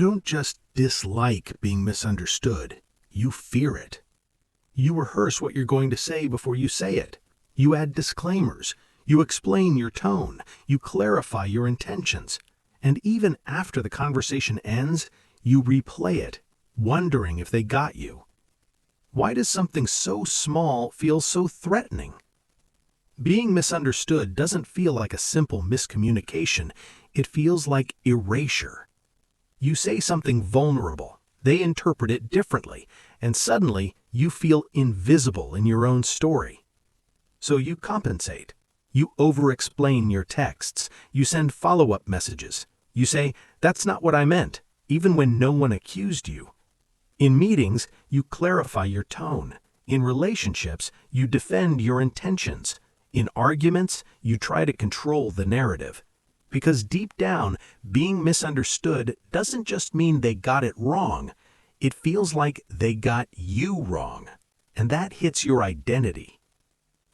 don't just dislike being misunderstood, you fear it. You rehearse what you're going to say before you say it. You add disclaimers. You explain your tone. You clarify your intentions. And even after the conversation ends, you replay it, wondering if they got you. Why does something so small feel so threatening? Being misunderstood doesn't feel like a simple miscommunication. It feels like erasure. You say something vulnerable, they interpret it differently, and suddenly you feel invisible in your own story. So you compensate. You over-explain your texts. You send follow-up messages. You say, "That's not what I meant," even when no one accused you. In meetings, you clarify your tone. In relationships, you defend your intentions. In arguments, you try to control the narrative. Because deep down, being misunderstood doesn't just mean they got it wrong. It feels like they got you wrong. And that hits your identity.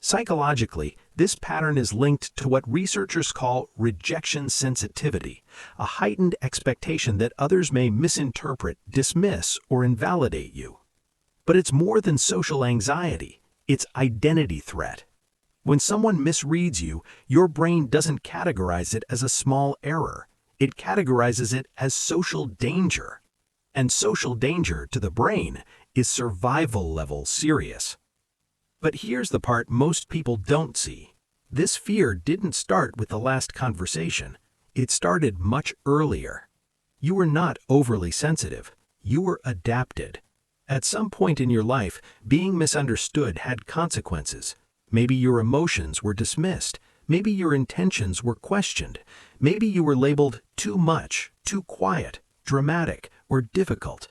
Psychologically, this pattern is linked to what researchers call rejection sensitivity, a heightened expectation that others may misinterpret, dismiss, or invalidate you. But it's more than social anxiety. It's identity threat. When someone misreads you, your brain doesn't categorize it as a small error. It categorizes it as social danger. And social danger to the brain is survival level serious. But here's the part most people don't see. This fear didn't start with the last conversation. It started much earlier. You were not overly sensitive. You were adapted. At some point in your life, being misunderstood had consequences. Maybe your emotions were dismissed. Maybe your intentions were questioned. Maybe you were labeled too much, too quiet, dramatic, or difficult.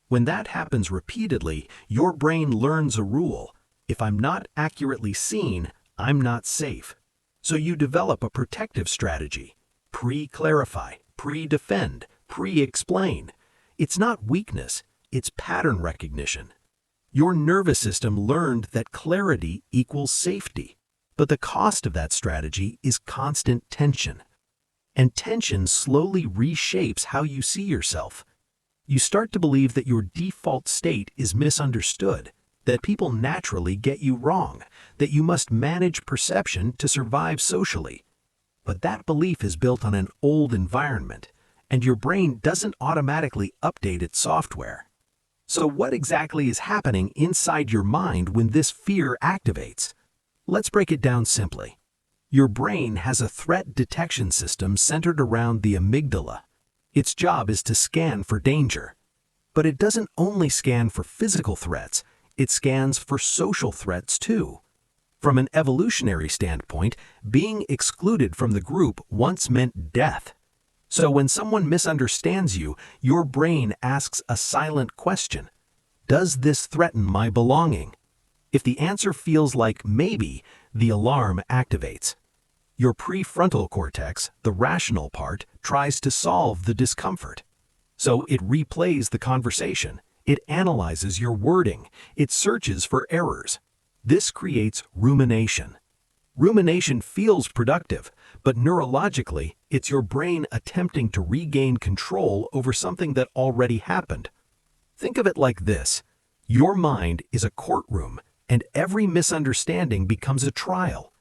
When that happens repeatedly, your brain learns a rule. If I'm not accurately seen, I'm not safe. So you develop a protective strategy. Pre-clarify, pre-defend, pre-explain. It's not weakness, it's pattern recognition. Your nervous system learned that clarity equals safety. But the cost of that strategy is constant tension. And tension slowly reshapes how you see yourself. You start to believe that your default state is misunderstood, that people naturally get you wrong, that you must manage perception to survive socially. But that belief is built on an old environment, and your brain doesn't automatically update its software. So what exactly is happening inside your mind when this fear activates? Let's break it down simply. Your brain has a threat detection system centered around the amygdala. Its job is to scan for danger. But it doesn't only scan for physical threats, it scans for social threats too. From an evolutionary standpoint, being excluded from the group once meant death. So when someone misunderstands you, your brain asks a silent question. Does this threaten my belonging? If the answer feels like maybe, the alarm activates. Your prefrontal cortex, the rational part, tries to solve the discomfort. So it replays the conversation. It analyzes your wording. It searches for errors. This creates rumination. Rumination feels productive, but neurologically, it's your brain attempting to regain control over something that already happened. Think of it like this. Your mind is a courtroom, and every misunderstanding becomes a trial.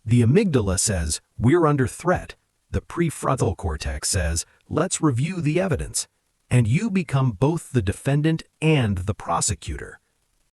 The amygdala says, "We're under threat." The prefrontal cortex says, "Let's review the evidence." And you become both the defendant and the prosecutor.